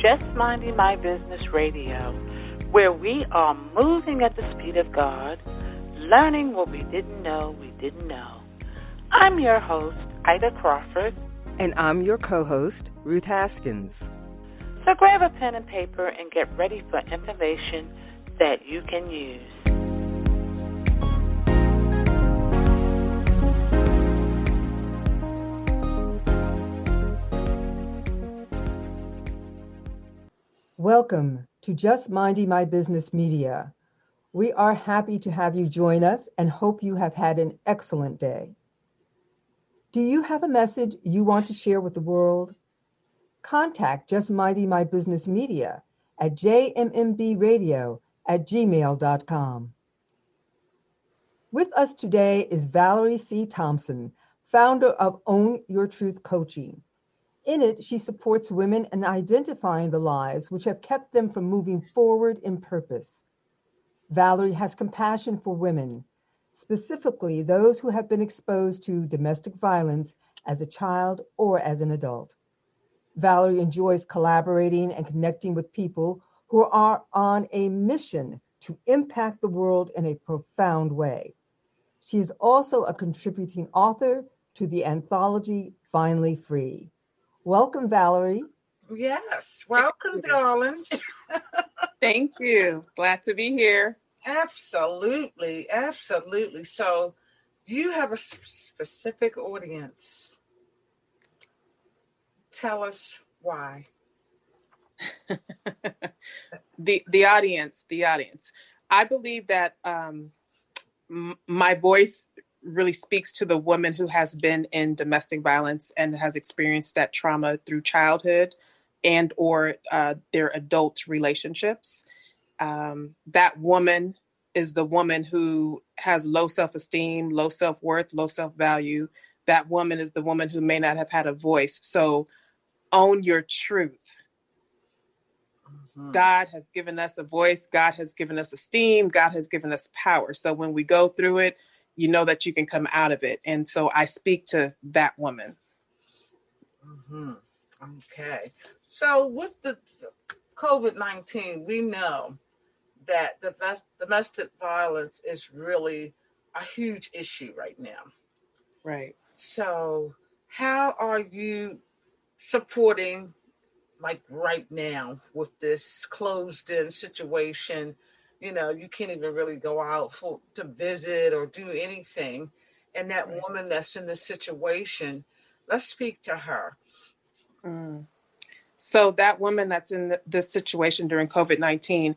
Just Minding My Business Radio, where we are moving at the speed of God, learning what we didn't know we didn't know. I'm your host, Ida Crawford. And I'm your co-host, Ruth Haskins. So grab a pen and paper and get ready for information that you can use. Welcome to Just Minding My Business Media. We are happy to have you join us and hope you have had an excellent day. Do you have a message you want to share with the world? Contact Just Minding My Business Media at jmmbradio@gmail.com. With us today is Valerie C. Thompson, founder of Own Your Truth Coaching. In it, she supports women in identifying the lies which have kept them from moving forward in purpose. Valerie has compassion for women, specifically those who have been exposed to domestic violence as a child or as an adult. Valerie enjoys collaborating and connecting with people who are on a mission to impact the world in a profound way. She is also a contributing author to the anthology Finally Free. Welcome, Valerie. Yes, welcome, darling. Thank you. Glad to be here. Absolutely, absolutely. So you have a specific audience. Tell us why. The audience. I believe that my voice really speaks to the woman who has been in domestic violence and has experienced that trauma through childhood and or their adult relationships. That woman is the woman who has low self-esteem, low self-worth, low self-value. That woman is the woman who may not have had a voice. So own your truth. Mm-hmm. God has given us a voice. God has given us esteem. God has given us power. So when we go through it, you know that you can come out of it. And so I speak to that woman. Mm-hmm. Okay. So with the COVID-19, we know that the domestic violence is really a huge issue right now. Right. So how are you supporting, like right now, with this closed-in situation? You know, you can't even really go out to visit or do anything. And that woman that's in this situation, let's speak to her. So that woman that's in this situation during COVID-19,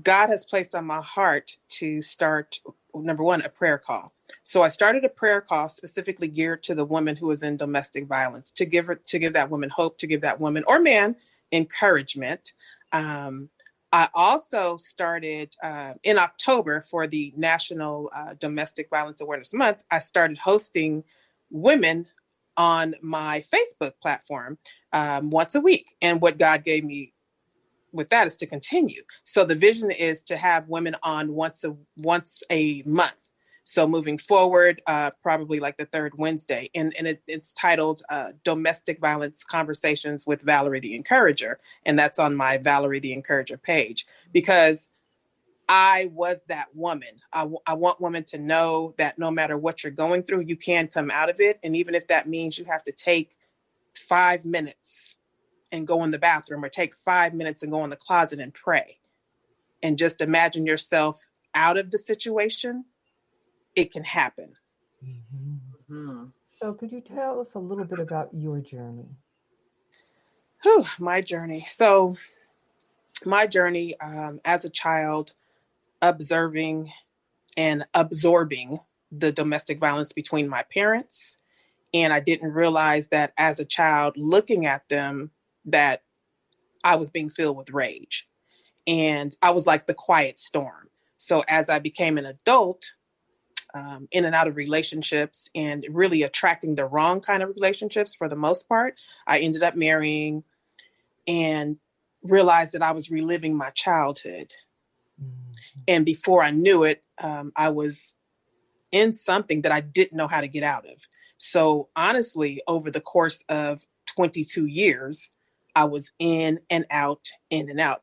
God has placed on my heart to start, number one, a prayer call. So I started a prayer call specifically geared to the woman who is in domestic violence, to give that woman hope, to give that woman or man encouragement. I also started in October for the National Domestic Violence Awareness Month. I started hosting women on my Facebook platform once a week. And what God gave me with that is to continue. So the vision is to have women on once a month. So moving forward, probably like the third Wednesday. And it's titled Domestic Violence Conversations with Valerie the Encourager. And that's on my Valerie the Encourager page, because I was that woman. I want women to know that no matter what you're going through, you can come out of it. And even if that means you have to take 5 minutes and go in the bathroom, or take 5 minutes and go in the closet and pray, and just imagine yourself out of the situation, it can happen. Mm-hmm. So could you tell us a little bit about your journey? My journey. So my journey as a child, observing and absorbing the domestic violence between my parents. And I didn't realize that as a child, looking at them, that I was being filled with rage. And I was like the quiet storm. So as I became an adult, in and out of relationships and really attracting the wrong kind of relationships for the most part, I ended up marrying and realized that I was reliving my childhood. Mm-hmm. And before I knew it, I was in something that I didn't know how to get out of. So honestly, over the course of 22 years, I was in and out,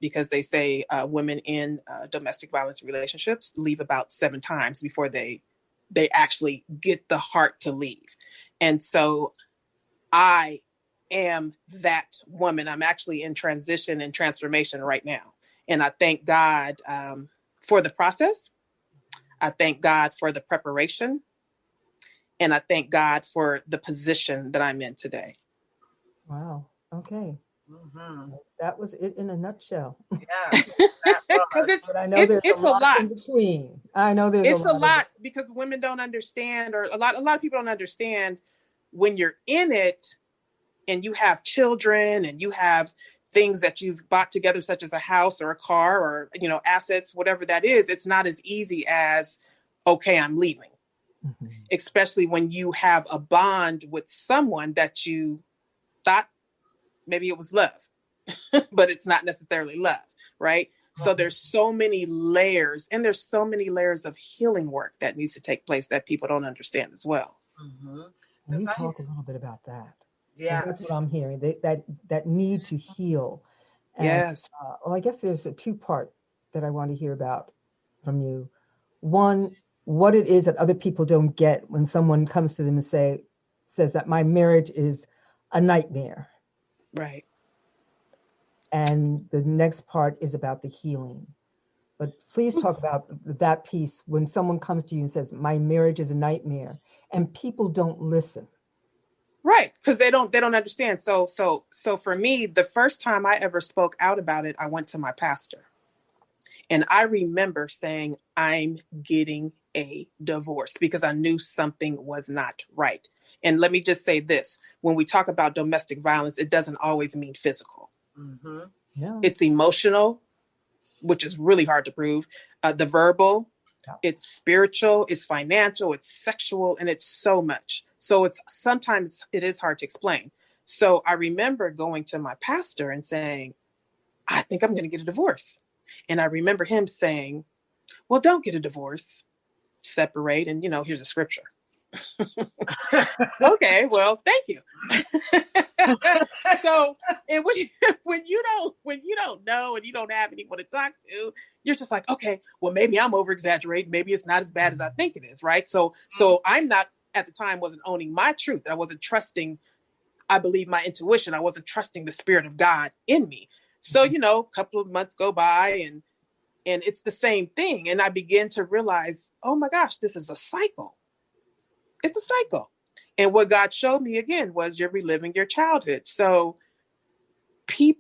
because they say women in domestic violence relationships leave about 7 times before they actually get the heart to leave. And so I am that woman. I'm actually in transition and transformation right now. And I thank God for the process. I thank God for the preparation. And I thank God for the position that I'm in today. Wow. Okay. Mm-hmm. That was it in a nutshell. Yeah. Because But I know there's it's a lot in between. I know there's it's a lot. because women don't understand, or a lot of people don't understand when you're in it and you have children and you have things that you've bought together, such as a house or a car or, assets, whatever that is. It's not as easy as, okay, I'm leaving. Mm-hmm. Especially when you have a bond with someone that you thought maybe it was love, but it's not necessarily love, right? So there's so many layers, and there's so many layers of healing work that needs to take place that people don't understand as well. Mm-hmm. Can you talk a little bit about that? Yeah, that's what I'm hearing. That need to heal. And, yes. I guess there's a 2-part that I want to hear about from you. One, what it is that other people don't get when someone comes to them and says that my marriage is a nightmare. Right. And the next part is about the healing. But please talk about that piece when someone comes to you and says, my marriage is a nightmare, and people don't listen. Right. Because they don't understand. So for me, the first time I ever spoke out about it, I went to my pastor. And I remember saying, I'm getting a divorce, because I knew something was not right. And let me just say this. When we talk about domestic violence, it doesn't always mean physical. Mm-hmm. Yeah. It's emotional, which is really hard to prove. The verbal, it's spiritual, it's financial, it's sexual, and it's so much. So sometimes it is hard to explain. So I remember going to my pastor and saying, I think I'm going to get a divorce. And I remember him saying, well, don't get a divorce, separate. And, here's a scripture. Okay, well, thank you. So, and when you don't know and you don't have anyone to talk to, you're just like, okay, well, maybe I'm over exaggerating. Maybe it's not as bad as I think it is. Right. So I'm not, at the time, wasn't owning my truth. I wasn't trusting, I believe, my intuition. I wasn't trusting the Spirit of God in me. So, a couple of months go by and it's the same thing. And I begin to realize, oh my gosh, this is a cycle. It's a cycle. And what God showed me again was you're reliving your childhood. So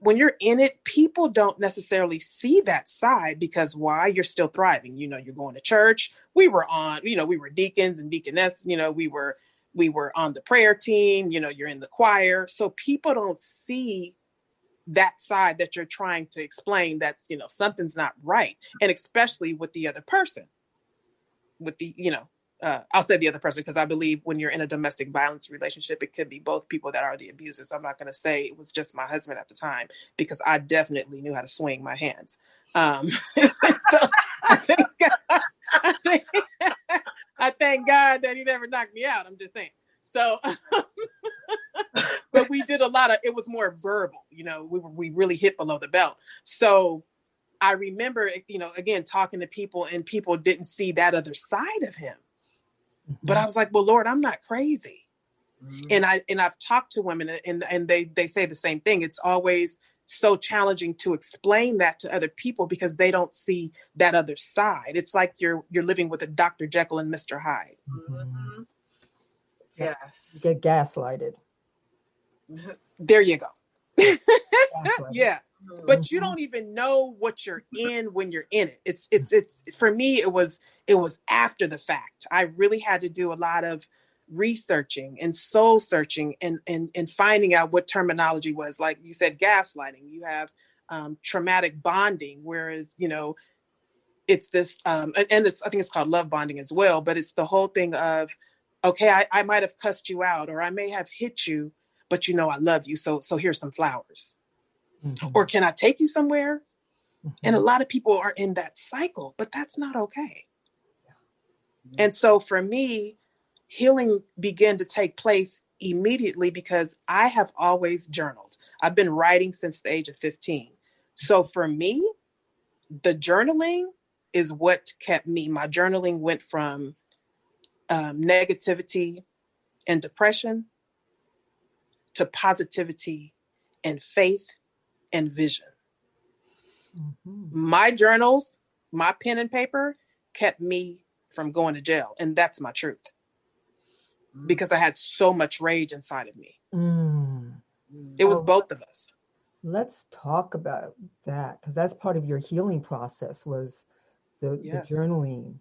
when you're in it, people don't necessarily see that side, because why? You're still thriving. You're going to church. We were deacons and deaconess. We were on the prayer team. You're in the choir. So people don't see that side that you're trying to explain. That's, something's not right. And especially with the other person, with the, I'll say the other person, because I believe when you're in a domestic violence relationship, it could be both people that are the abusers. I'm not going to say it was just my husband at the time, because I definitely knew how to swing my hands. So I thank God that he never knocked me out. I'm just saying. So, but we did a lot of, it was more verbal, we really hit below the belt. So I remember, again, talking to people, and people didn't see that other side of him. Mm-hmm. But I was like, well, Lord, I'm not crazy. Mm-hmm. And I've talked to women, and they say the same thing. It's always so challenging to explain that to other people, because they don't see that other side. It's like you're living with a Dr. Jekyll and Mr. Hyde. Mm-hmm. Yes. You get gaslighted. There you go. Yeah. But you don't even know what you're in when you're in it. It's for me, it was after the fact. I really had to do a lot of researching and soul searching and finding out what terminology was. Like you said, gaslighting. You have traumatic bonding, whereas, it's this, and I think it's called love bonding as well, but it's the whole thing of, okay, I might have cussed you out, or I may have hit you, but I love you. So here's some flowers. Mm-hmm. Or can I take you somewhere? Mm-hmm. And a lot of people are in that cycle, but that's not okay. Yeah. And so for me, healing began to take place immediately, because I have always journaled. I've been writing since the age of 15. So for me, the journaling is what kept me. My journaling went from negativity and depression to positivity and faith and vision. Mm-hmm. My journals, my pen and paper kept me from going to jail. And that's my truth. Because I had so much rage inside of me. It was both of us. Let's talk about that, because that's part of your healing process was the journaling,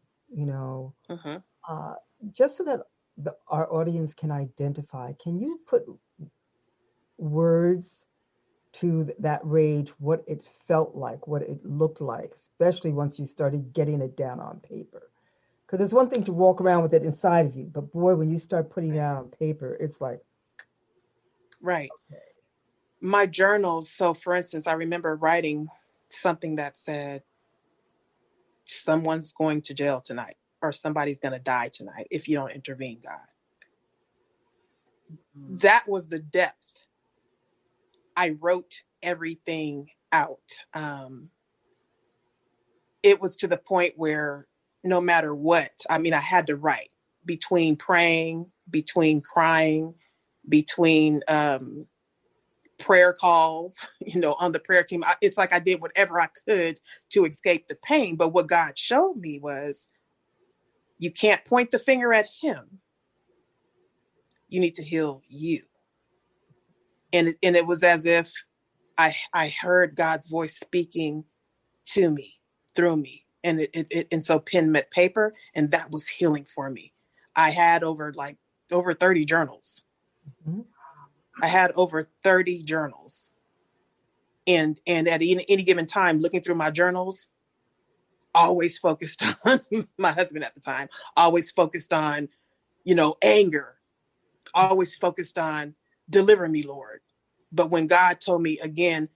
just so that our audience can identify. Can you put words to that rage, what it felt like, what it looked like, especially once you started getting it down on paper? Because it's one thing to walk around with it inside of you, but boy, when you start putting it out on paper, it's like. Right. Okay. My journals. So for instance, I remember writing something that said, someone's going to jail tonight, or somebody's going to die tonight if you don't intervene, God. That was the depth. I wrote everything out. It was to the point where no matter what, I had to write between praying, between crying, between prayer calls, on the prayer team. It's like I did whatever I could to escape the pain. But what God showed me was, you can't point the finger at him. You need to heal you. And it was as if I heard God's voice speaking to me, through me. And so pen met paper, and that was healing for me. I had over 30 journals. Mm-hmm. I had over 30 journals. And at any given time, looking through my journals, always focused on my husband at the time, always focused on, anger, always focused on deliver me, Lord. But when God told me again,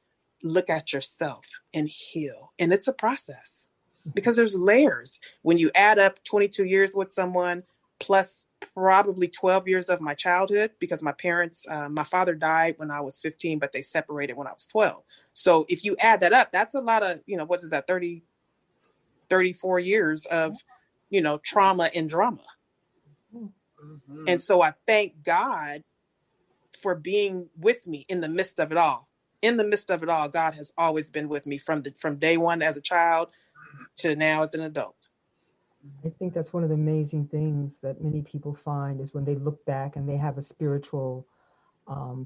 look at yourself and heal. And it's a process because there's layers. When you add up 22 years with someone, plus probably 12 years of my childhood, because my parents, my father died when I was 15, but they separated when I was 12. So if you add that up, that's a lot of, what is that, 34 years of, trauma and drama. Mm-hmm. And so I thank God for being with me in the midst of it all. In the midst of it all, God has always been with me from day one as a child to now as an adult. I think that's one of the amazing things that many people find is when they look back and they have a spiritual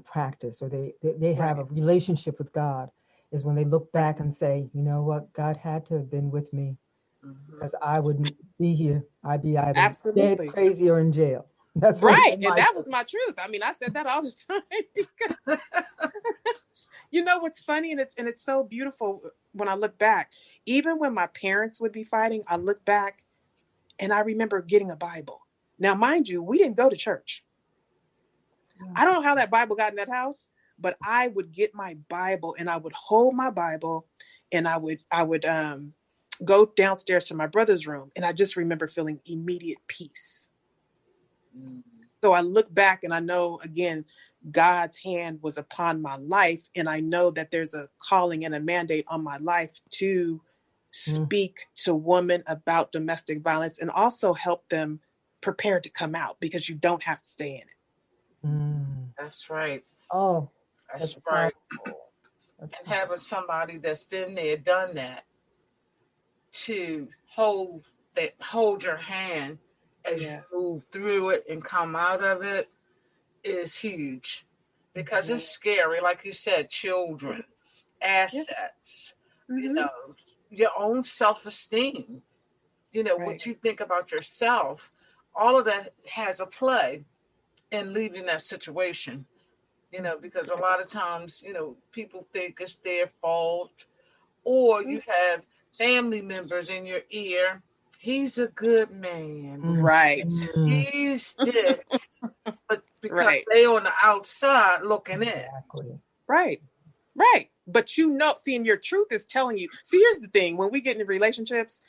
practice, or they have a relationship with God, is when they look back and say, you know what, God had to have been with me, because I wouldn't be here. I'd be either dead, crazy, or in jail. That's right. And that was my truth. I said that all the time because what's funny, and it's so beautiful when I look back. Even when my parents would be fighting, I look back and I remember getting a Bible. Now, mind you, we didn't go to church. I don't know how that Bible got in that house, but I would get my Bible and I would hold my Bible and I would go downstairs to my brother's room. And I just remember feeling immediate peace. So I look back and I know, again, God's hand was upon my life. And I know that there's a calling and a mandate on my life to speak to women about domestic violence and also help them prepare to come out, because you don't have to stay in it. That's right. Oh, that's right. And having somebody that's been there, done that, to hold your hand as you move through it and come out of it is huge, because it's scary. Like you said, children, assets, your own self-esteem, what you think about yourself, all of that has a play in leaving that situation, because a lot of times, people think it's their fault, or you have family members in your ear. He's a good man. Right. He's this. But because they on the outside looking in. Right. But seeing your truth is telling you. See, here's the thing. When we get into relationships,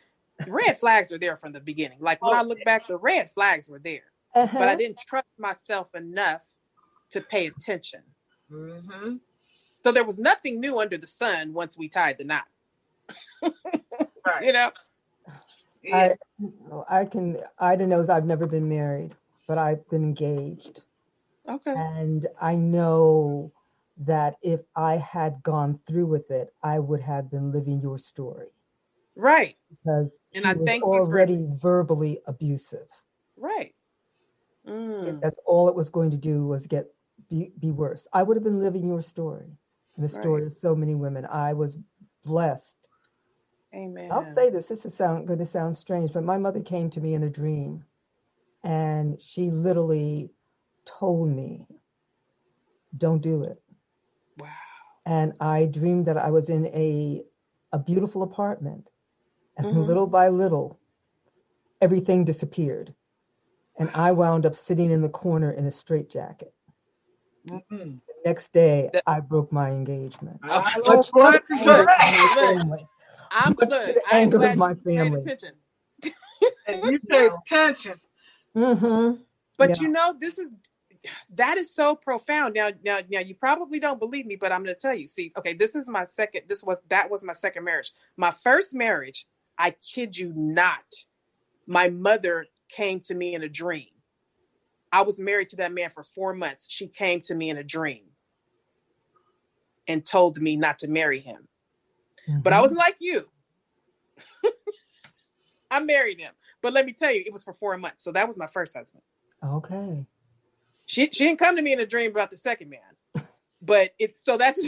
red flags are there from the beginning. Like when I look back, the red flags were there. But I didn't trust myself enough to pay attention. So there was nothing new under the sun once we tied the knot. Right. You know? Yeah. Ida knows I've never been married, but I've been engaged. Okay. And I know that if I had gone through with it, I would have been living your story. Right. Because And he I was thank already you verbally abusive. Right. That's all it was going to do was be worse. I would have been living your story and the story of so many women. I was blessed. Amen. I'll say this is going to sound strange, but my mother came to me in a dream and she literally told me, don't do it. Wow. And I dreamed that I was in a beautiful apartment, and little by little, everything disappeared. And I wound up sitting in the corner in a straitjacket. The next day, I broke my engagement. Much to the anger of my family. I'm glad my you paid family. attention. And you paid attention. But you know, that is so profound. Now, you probably don't believe me, but I'm going to tell you. See, okay, that was my second marriage. My first marriage, I kid you not, my mother came to me in a dream. I was married to that man for 4 months. She came to me in a dream and told me not to marry him. But I wasn't like you. I married him. But let me tell you, it was for 4 months. So that was my first husband. Okay. She didn't come to me in a dream about the second man. But it's so that's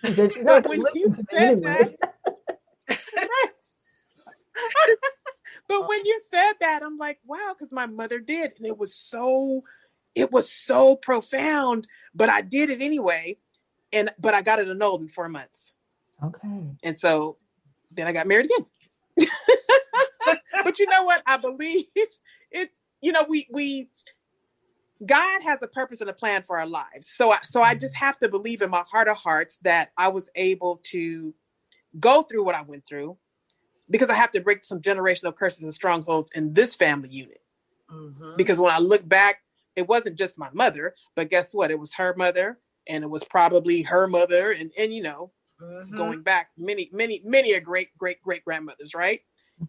She said she's not going to listen to me anyway. But when you said that, I'm like, wow, because my mother did. And it was so profound, but I did it anyway. But I got it annulled in 4 months. Okay. And so then I got married again. But you know what? I believe it's, you know, God has a purpose and a plan for our lives. So I just have to believe in my heart of hearts that I was able to go through what I went through, because I have to break some generational curses and strongholds in this family unit. Because when I look back, it wasn't just my mother, but guess what? It was her mother, and it was probably her mother, and you know, going back many a great grandmothers, right?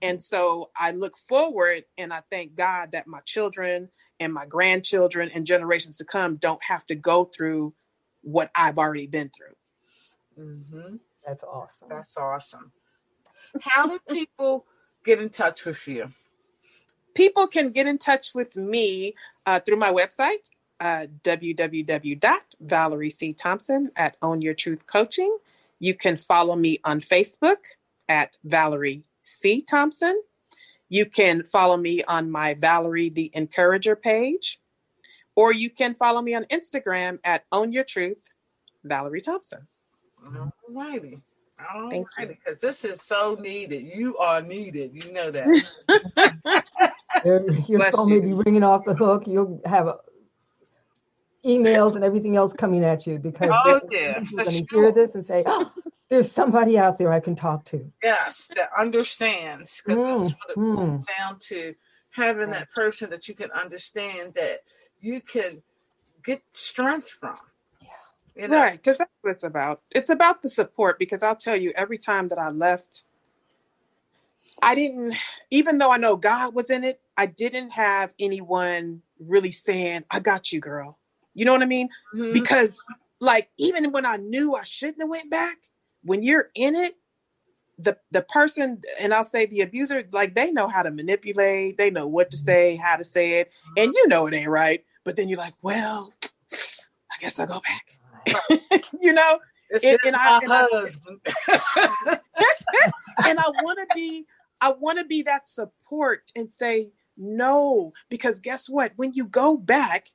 And so I look forward and I thank God that my children and my grandchildren and generations to come don't have to go through what I've already been through. That's awesome. That's awesome. How do people get in touch with you? People can get in touch with me through my website, www.Valerie C. Thompson at Own Your Truth Coaching. You can follow me on Facebook at Valerie C. Thompson. You can follow me on my Valerie the Encourager page, or you can follow me on Instagram at Own Your Truth, Valerie Thompson. All righty. Thank you. Because this is so needed. You are needed. You know that. Your phone may be ringing off the hook. You'll have emails and everything else coming at you because people are going to hear this and say, oh, there's somebody out there I can talk to. Yes, that understands. Because that's what it boils down to, having that person that you can understand, that you can get strength from. You know? Right, because that's what it's about. It's about the support, because I'll tell you, every time that I left, I didn't, even though I know God was in it, I didn't have anyone really saying, I got you, girl. You know what I mean? Because like, even when I knew I shouldn't have went back, when you're in it, the person, and I'll say the abuser, like, they know how to manipulate. They know what to say, how to say it. And you know it ain't right. But then you're like, well, I guess I'll go back. You know? And I want to be that support and say no, because guess what? When you go back,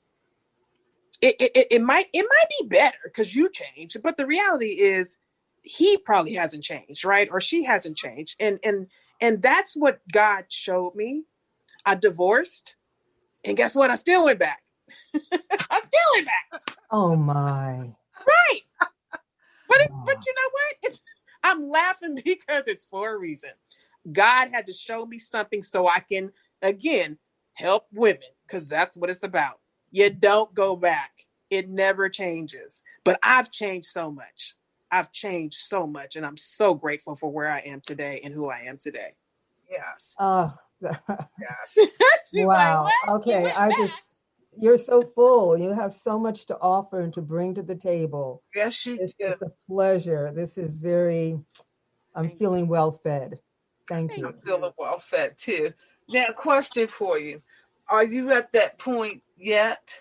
it might be better because you changed, but the reality is he probably hasn't changed, right? Or she hasn't changed. And that's what God showed me. I divorced, and guess what? I still went back. Oh my. Right. But you know what? I'm laughing because it's for a reason. God had to show me something so I can, again, help women, because that's what it's about. You don't go back. It never changes. But I've changed so much. I've changed so much. And I'm so grateful for where I am today and who I am today. Yes. Oh, Yes. She's wow. like, what? Okay. You're so full. You have so much to offer and to bring to the table. Yes, you It's do. just a pleasure. This is I'm feeling well fed. Thank you. I'm feeling well fed too. Now, question for you. Are you at that point yet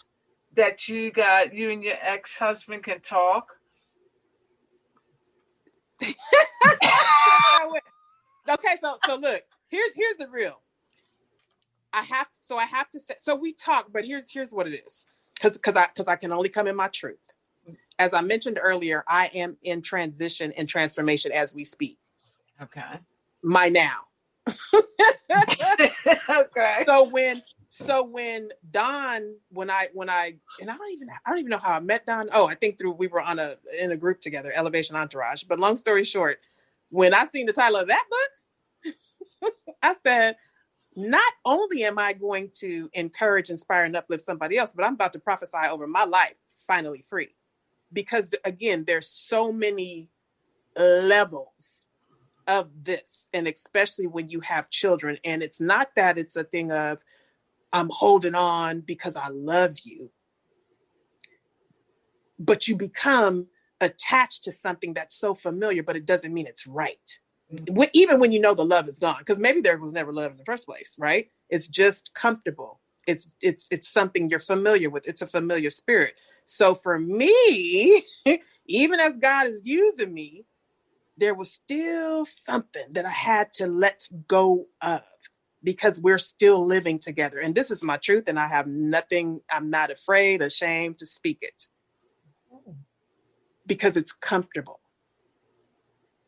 that you and your ex-husband can talk? Okay, so look, here's the real. I have to say, so we talk, but here's what it is. Because I can only come in my truth. As I mentioned earlier, I am in transition and transformation as we speak. Okay. My now. Okay. So when Don, when I and I don't even know how I met Don. Oh, I think we were in a group together, Elevation Entourage. But long story short, when I seen the title of that book, I said, not only am I going to encourage, inspire, and uplift somebody else, but I'm about to prophesy over my life, finally free. Because again, there's so many levels of this, and especially when you have children. And it's not that it's a thing of, I'm holding on because I love you, but you become attached to something that's so familiar, but it doesn't mean it's right. Mm-hmm. Even when you know the love is gone, because maybe there was never love in the first place, right? It's just comfortable. It's something you're familiar with. It's a familiar spirit. So for me, even as God is using me, there was still something that I had to let go of, because we're still living together. And this is my truth. And I have nothing, I'm not afraid, ashamed to speak it, because it's comfortable.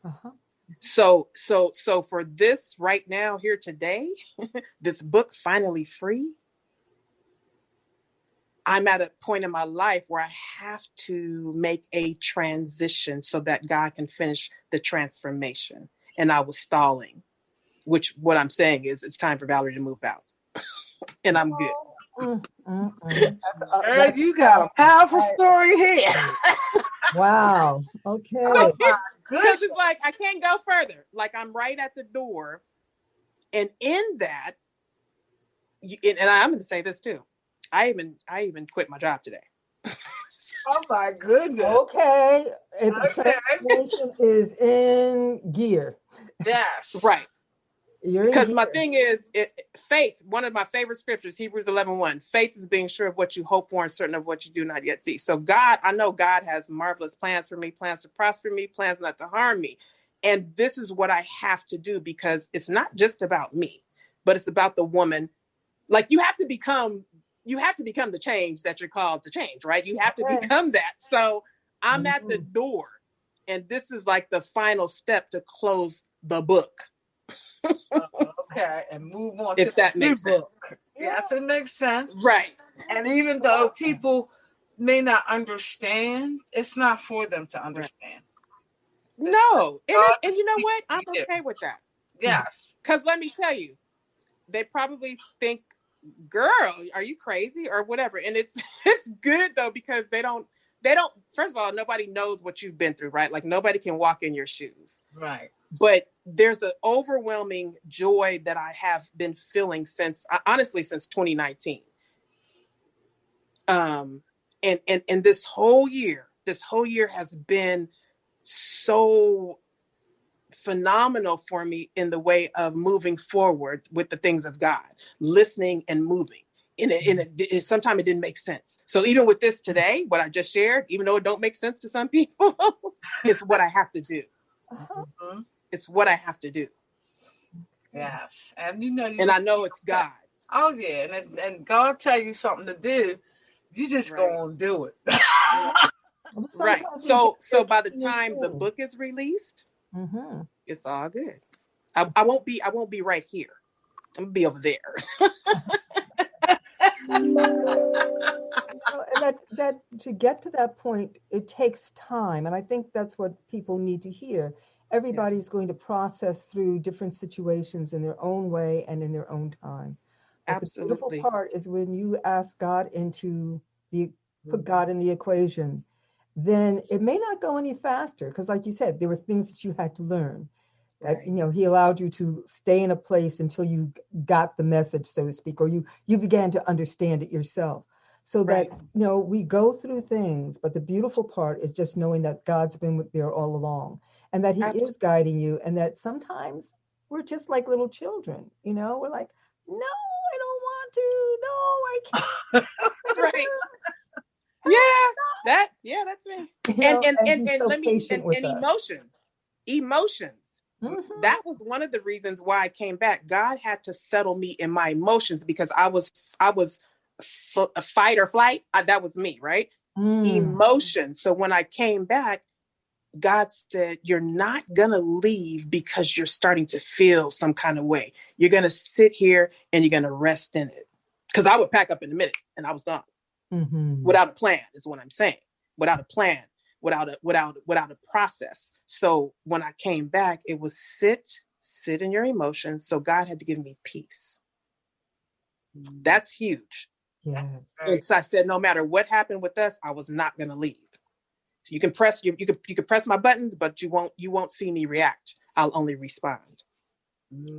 Uh-huh. So for this right now here today, this book, Finally Free, I'm at a point in my life where I have to make a transition so that God can finish the transformation. And I was stalling, which what I'm saying is it's time for Valerie to move out. And I'm good. Girl, you got a powerful story here. Wow. Okay. Oh, because it's like, I can't go further. Like, I'm right at the door. And in that, and I'm going to say this too. I even quit my job today. Oh my goodness. Okay. Transformation is in gear. Yes. Right. Because my thing is, faith, one of my favorite scriptures, Hebrews 11:1, faith is being sure of what you hope for and certain of what you do not yet see. So God, I know God has marvelous plans for me, plans to prosper me, plans not to harm me. And this is what I have to do, because it's not just about me, but it's about the woman. Like, you have to become the change that you're called to change, right? You have to become that. So I'm at the door, and this is like the final step to close the book. Okay, and move on if to that the makes new book. sense. Yes, it makes sense. Right. And even though people may not understand, it's not for them to understand. Right. No. And you know what? I'm okay with that. Yes. Because let me tell you, they probably think, girl, are you crazy or whatever? And it's good though, because they don't, first of all, nobody knows what you've been through, right? Like, nobody can walk in your shoes. Right. But there's an overwhelming joy that I have been feeling since 2019. And this whole year has been so phenomenal for me in the way of moving forward with the things of God, listening and moving. And sometimes it didn't make sense. So even with this today, what I just shared, even though it don't make sense to some people, it's what I have to do. Mm-hmm. It's what I have to do. Yes. And you know, and I know it's God. Oh yeah. And God tell you something to do, you just go and do it. Right. So by the time the book is released, it's all good. I won't be right here. I'm gonna be over there. And that to get to that point, it takes time. And I think that's what people need to hear. Everybody's going to process through different situations in their own way and in their own time. But absolutely. The beautiful part is when you ask God into the put God in the equation, then it may not go any faster. Because like you said, there were things that you had to learn. That, Right. he allowed you to stay in a place until you got the message, so to speak, or you began to understand it yourself. So that, Right. we go through things, but the beautiful part is just knowing that God's been there all along, and that he is guiding you, and that sometimes we're just like little children, we're like, no, I don't want to. No, I can't. Right. That's me. And he's And so let me patient with and us. emotions. Mm-hmm. That was one of the reasons why I came back. God had to settle me in my emotions because I was fight or flight. That was me, right? Emotion. So when I came back, God said, you're not going to leave because you're starting to feel some kind of way. You're going to sit here and you're going to rest in it. Because I would pack up in a minute and I was gone. Without a plan is what I'm saying. Without a plan, without a process. So when I came back, it was sit in your emotions. So God had to give me peace. That's huge. Yes. And so I said, no matter what happened with us, I was not going to leave. So you can press you can press my buttons, but you won't see me react. I'll only respond.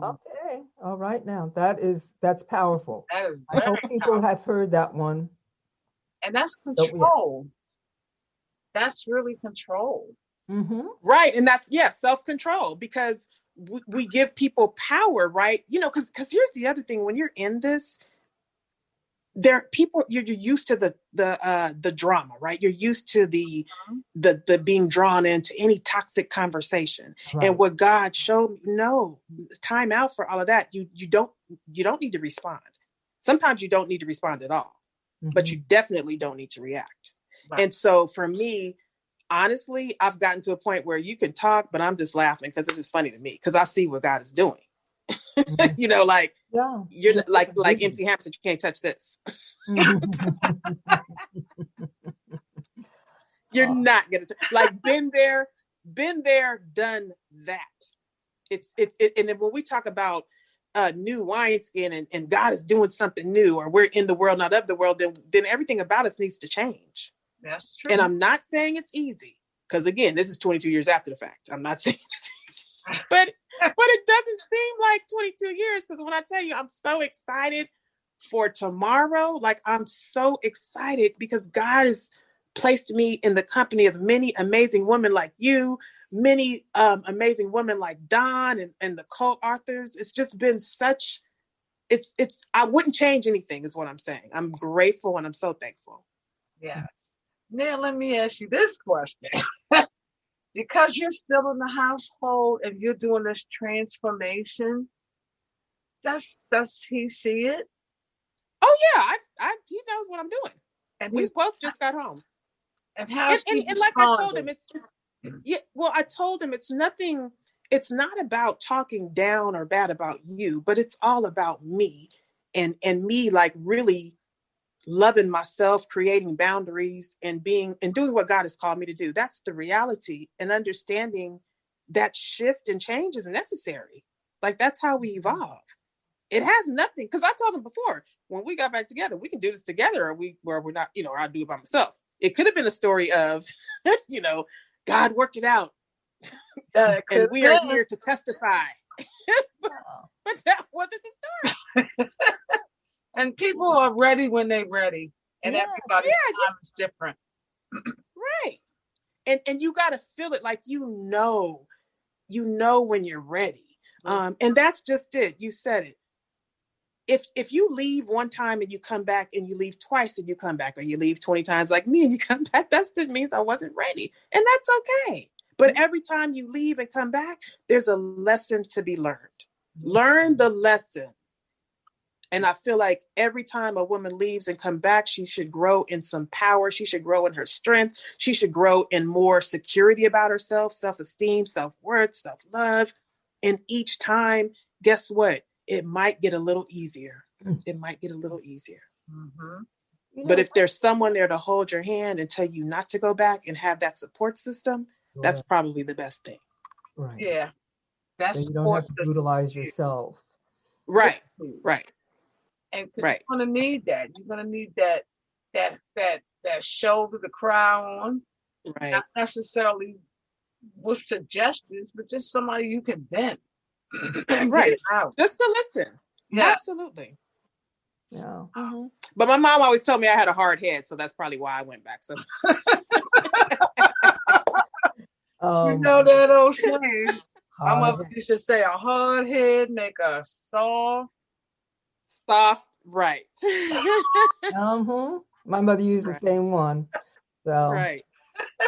Okay. All right. Now that's powerful. That is I hope people have heard that one. And that's control. That's really control. Right. And that's, self-control, because we give people power, right? Because here's the other thing. When you're in this, you're used to the drama, right? You're used to the being drawn into any toxic conversation. Right. And what God showed me, no, time out for all of that. You don't need to respond. Sometimes you don't need to respond at all, but you definitely don't need to react. Right. And so for me, honestly, I've gotten to a point where you can talk, but I'm just laughing because it's just funny to me because I see what God is doing. You're like MC Hammer said, you can't touch this. You're not gonna been there, done that. It's and then when we talk about new wineskin and God is doing something new, or we're in the world, not of the world, then everything about us needs to change. That's true. And I'm not saying it's easy, because again, this is 22 years after the fact. I'm not saying it's easy, but it doesn't seem like 22 years, because when I tell you, I'm so excited for tomorrow. Like, I'm so excited because God has placed me in the company of many amazing women like you, many amazing women like Dawn and the co-authors. It's just been such, I wouldn't change anything is what I'm saying. I'm grateful and I'm so thankful. Yeah. Now, let me ask you this question. Because you're still in the household and you're doing this transformation, does he see it? Oh yeah, he knows what I'm doing. And we both just got home. And how's he and like I told him, I told him it's nothing. It's not about talking down or bad about you, but it's all about me and me, like, really loving myself, creating boundaries, and doing what God has called me to do. That's the reality, and understanding that shift and change is necessary. Like, that's how we evolve. It has nothing, because I told him before, when we got back together, we can do this together, or we're not, or I'll do it by myself. It could have been a story of, God worked it out. And we are here to testify. but that wasn't the story. And people are ready when they're ready. And everybody's time is different. Right. And you got to feel it, like, when you're ready. And that's just it. You said it. If you leave one time and you come back, and you leave twice and you come back, or you leave 20 times like me and you come back, that just means I wasn't ready. And that's okay. But every time you leave and come back, there's a lesson to be learned. Learn the lesson. And I feel like every time a woman leaves and come back, she should grow in some power. She should grow in her strength. She should grow in more security about herself, self-esteem, self-worth, self-love. And each time, guess what? It might get a little easier. It might get a little easier. Mm-hmm. But if there's someone there to hold your hand and tell you not to go back and have that support system, that's probably the best thing. Right. Yeah. That's, so you don't have to brutalize yourself. Right. Right. And you're going to need that. You're going to need that that shoulder to cry on. Right. Not necessarily with suggestions, but just somebody you can vent. Right. Get it out. Just to listen. Yeah. Absolutely. Yeah. Mm-hmm. But my mom always told me I had a hard head, so that's probably why I went back. So you know that old saying. My mother used to say, "A hard head make a soft." Right. My mother used the same one. So right.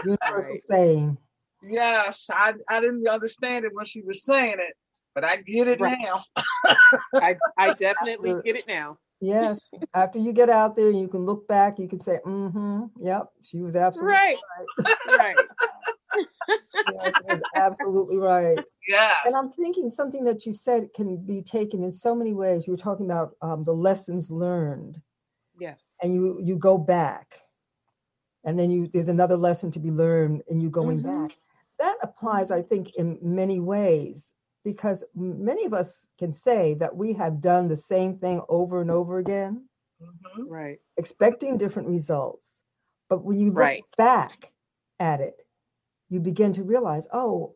Universal saying. Yes, I didn't understand it when she was saying it, but I get it now. I definitely get it now. Yes. After you get out there, you can look back, you can say, yep, she was absolutely right. Right. Yeah, she was absolutely right. Yes. And I'm thinking something that you said can be taken in so many ways. You were talking about the lessons learned. Yes. And you go back. And then there's another lesson to be learned and you going back. That applies, I think, in many ways, because many of us can say that we have done the same thing over and over again, right, expecting different results. But when you look back at it, you begin to realize, oh,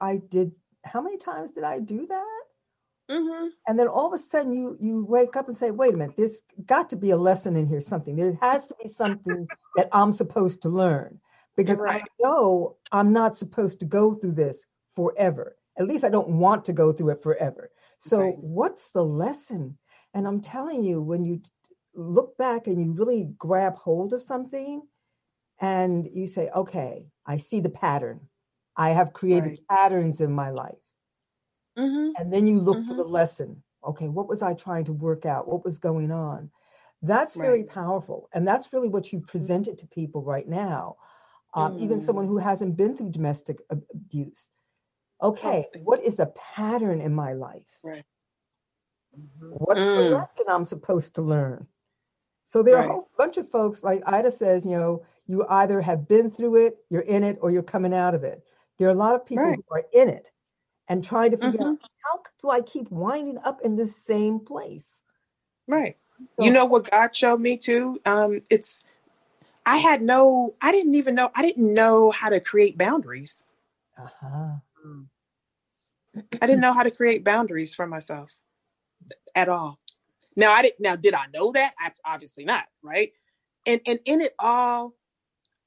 how many times did I do that? And then all of a sudden you wake up and say, wait a minute, there's got to be a lesson in here, something. There has to be something that I'm supposed to learn, because I know I'm not supposed to go through this forever. At least I don't want to go through it forever. So what's the lesson? And I'm telling you, when you look back and you really grab hold of something and you say, okay, I see the pattern. I have created patterns in my life. And then you look for the lesson. Okay, what was I trying to work out? What was going on? That's very powerful. And that's really what you presented to people right now. Even someone who hasn't been through domestic abuse. Okay, what is the pattern in my life? What's the lesson I'm supposed to learn? So there are a whole bunch of folks, like Ida says, you either have been through it, you're in it, or you're coming out of it. There are a lot of people who are in it and trying to figure out, how do I keep winding up in this same place? Right. So, you know what God showed me too? I didn't know how to create boundaries. I didn't know how to create boundaries for myself at all. Now, did I know that? Obviously not. Right. And in it all,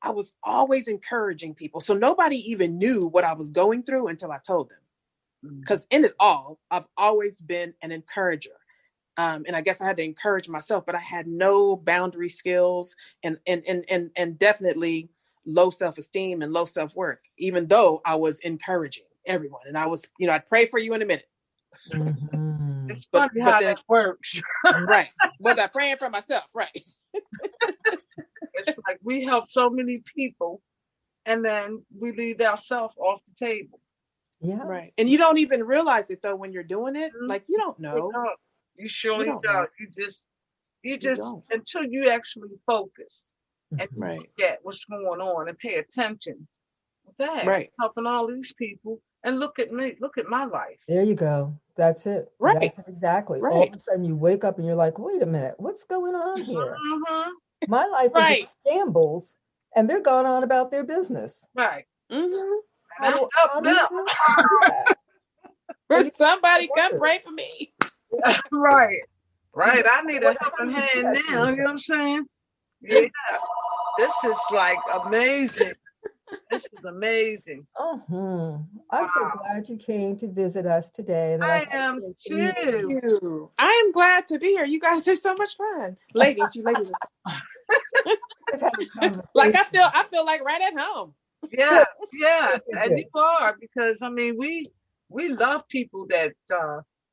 I was always encouraging people. So nobody even knew what I was going through until I told them. Because in it all, I've always been an encourager. And I guess I had to encourage myself, but I had no boundary skills and definitely low self-esteem and low self-worth, even though I was encouraging everyone. And I was, I'd pray for you in a minute. It's funny how that works. Right. Was I praying for myself? Right. It's like we help so many people and then we leave ourselves off the table. Yeah. Right. And you don't even realize it though when you're doing it. Like you don't know. You surely don't. You just until you actually focus and get what's going on and pay attention. I'm helping all these people and look at me, look at my life. There you go. That's it. Right. That's it exactly. Right. All of a sudden you wake up and you're like, wait a minute, what's going on here? My life is in shambles and they're going on about their business. Right. Will somebody come pray for me? Right. I need a helping hand now. You know what I'm saying? Yeah. This is like amazing. This is amazing. I'm so glad you came to visit us today. And I am too. I am glad to be here. You guys are so much fun. Ladies, you ladies are so like I feel like right at home. Yeah. And you are, because I mean we love people that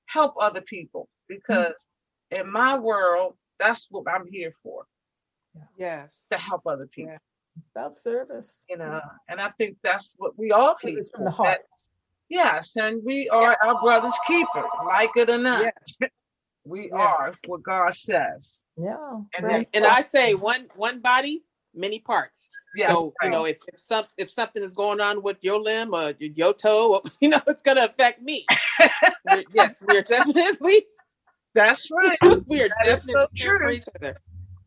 help other people, because in my world, that's what I'm here for. Yes. To help other people. Yeah. It's about service. And I think that's what we all here it's from the heart. Yes, and we are our brother's keeper, like it or not. Yes. We are what God says. Yeah. And I say one body, many parts. Yeah, so if something is going on with your limb or your toe, it's going to affect me. We're definitely. That's right. We are definitely so true. for each other.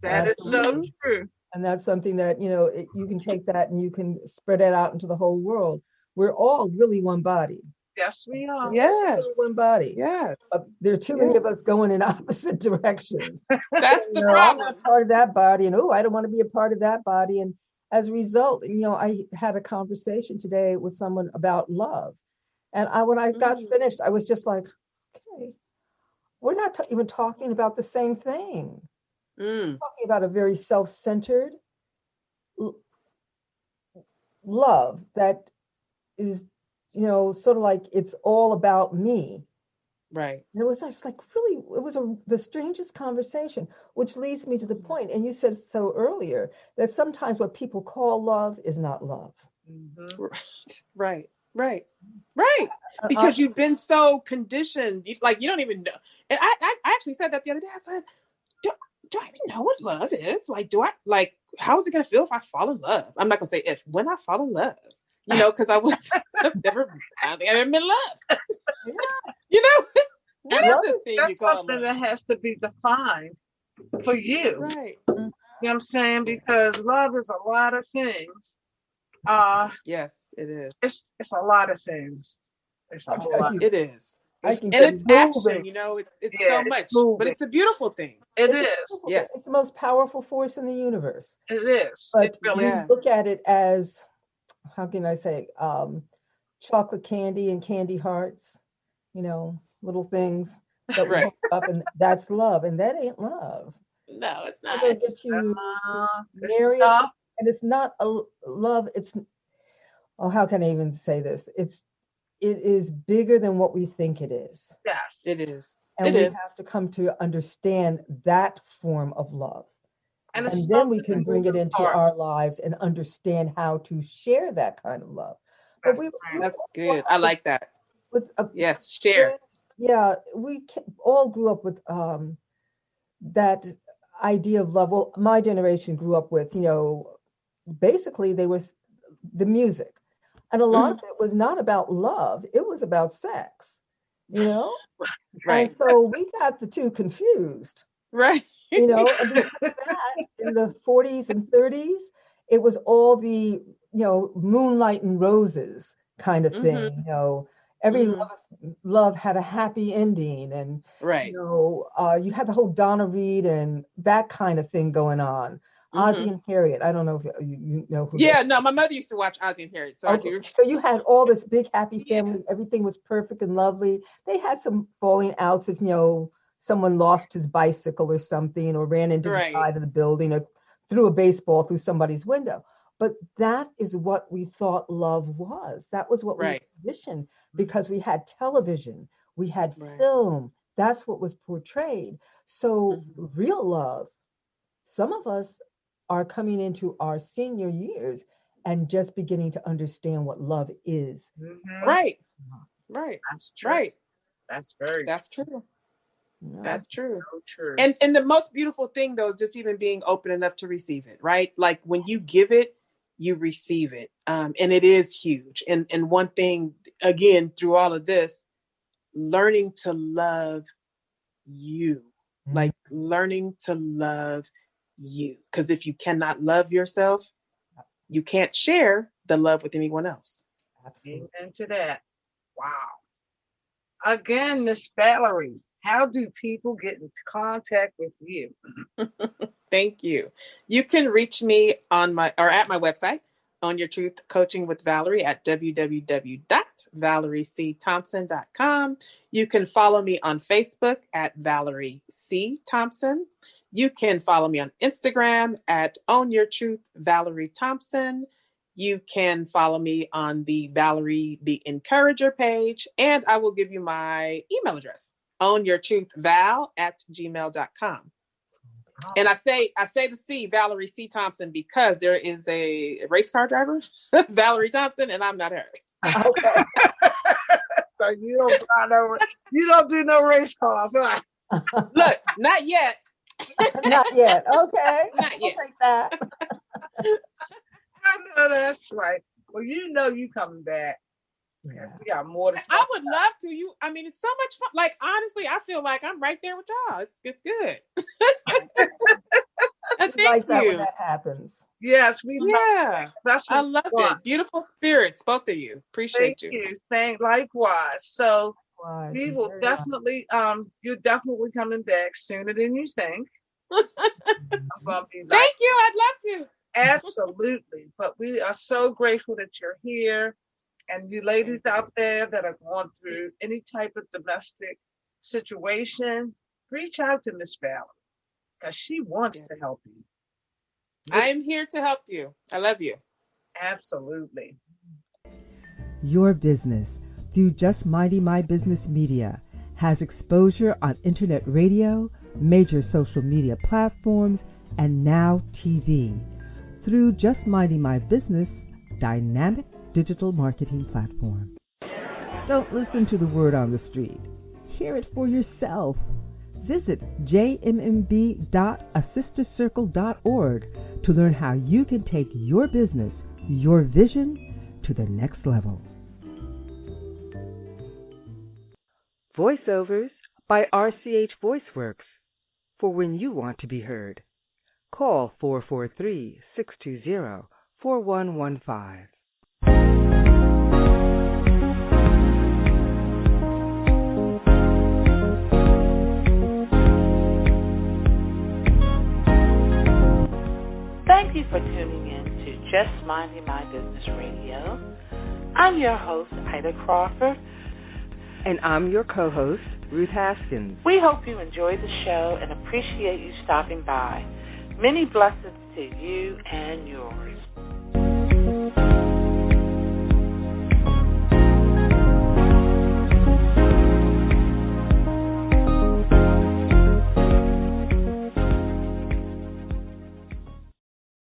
That is so true. And that's something that, you can take that and you can spread it out into the whole world. We're all really one body. Yes, we are. Yes. One body. Yes. There are too many of us going in opposite directions. That's the I'm problem. not part of that body, and I don't want to be a part of that body. And as a result, I had a conversation today with someone about love. And when I got finished, I was just like, okay, we're not even talking about the same thing. We're talking about a very self-centered love that is, sort of like it's all about me. Right. And it was just like really, it was the strangest conversation, which leads me to the point. And you said so earlier that sometimes what people call love is not love. Right. Because you've been so conditioned, like you don't even know. And I actually said that the other day. I said, do I even know what love is? Like, how is it going to feel if I fall in love? I'm not going to say if, when I fall in love, because I've never been in love. What is this thing that's you call something love? that has to be defined for you. Right. You know what I'm saying? Because love is a lot of things. Yes, it is. It's a lot of things. It's a whole lot. It is. And it's action, it's so much, but it's a beautiful thing. It is. Yes. It's the most powerful force in the universe. It is. But it really we look at it as, how can I say, chocolate candy and candy hearts, little things that we hook up, and that's love, and that ain't love. No, it's not. It'll get you married, and it's not a love. It's, how can I even say this? It is bigger than what we think it is. Yes, it is. And we have to come to understand that form of love. And then we can bring it into our lives and understand how to share that kind of love. That's good. I like that. Yes, share. Yeah, we all grew up with that idea of love. Well, my generation grew up with, basically there was the music. And a lot of it was not about love. It was about sex, Right. And so we got the two confused. Right. And because of that, in the 40s and 30s, it was all the, moonlight and roses kind of thing. Every love had a happy ending, and right. You had the whole Donna Reed and that kind of thing going on. Ozzie and Harriet. I don't know if you know who. Yeah, no, my mother used to watch Ozzie and Harriet. So so you had all this big happy family. Yeah. Everything was perfect and lovely. They had some falling outs if someone lost his bicycle or something, or ran into the side of the building, or threw a baseball through somebody's window. But that is what we thought love was. That was what we were conditioned, because we had television, we had film. That's what was portrayed. So real love, some of us are coming into our senior years and just beginning to understand what love is. Right. That's true. That's true. Yeah. That's true. So true. And the most beautiful thing, though, is just even being open enough to receive it, right? Like when you give it, you receive it. And it is huge. And one thing, again, through all of this, learning to love you, like learning to love you. Because if you cannot love yourself, you can't share the love with anyone else. Absolutely. Amen to that. Wow. Again, Miss Valerie, how do people get into contact with you? Thank you. You can reach me at my website, On Your Truth Coaching with Valerie, at www.valeriecthompson.com. You can follow me on Facebook at Valerie C. Thompson. You can follow me on Instagram at Own Your Truth Valerie Thompson. You can follow me on the Valerie the Encourager page, and I will give you my email address, ownyourtruthval@gmail.com. And I say the C, Valerie C. Thompson, because there is a race car driver, Valerie Thompson, and I'm not her. Okay. So you don't do no race cars, huh? Look, not yet. Not yet. Okay. Not yet. I'll take that. I know that's right. Well, you coming back. Yeah. We got more to talk I would love to. It's so much fun. Like, honestly, I feel like I'm right there with y'all. It's good. Thank like that when you. that happens. Yes, we love Yeah, it. That's I what love we want. it. Beautiful spirits, both of you. Thank Appreciate you. you. Thank likewise. So Wise, we will very wise. definitely you're definitely coming back sooner than you think. I'm gonna be like, Thank you. I'd love to. absolutely. But we are so grateful that you're here. And you ladies out there that are going through any type of domestic situation, reach out to Miss Valerie because she wants to help you. I am here to help you. I love you. Absolutely. Your business, through Just Minding My Business Media, has exposure on internet radio, major social media platforms, and now TV. Through Just Minding My Business, dynamic digital marketing platform. Don't listen to the word on the street. Hear it for yourself. Visit jmb.assistercircle.org to learn how you can take your business, your vision, to the next level. Voiceovers by RCH VoiceWorks, for when you want to be heard. Call 443-620-4115. Thank you for tuning in to Just Minding My Business Radio. I'm your host, Ida Crawford. And I'm your co-host, Ruth Haskins. We hope you enjoyed the show and appreciate you stopping by. Many blessings to you and yours.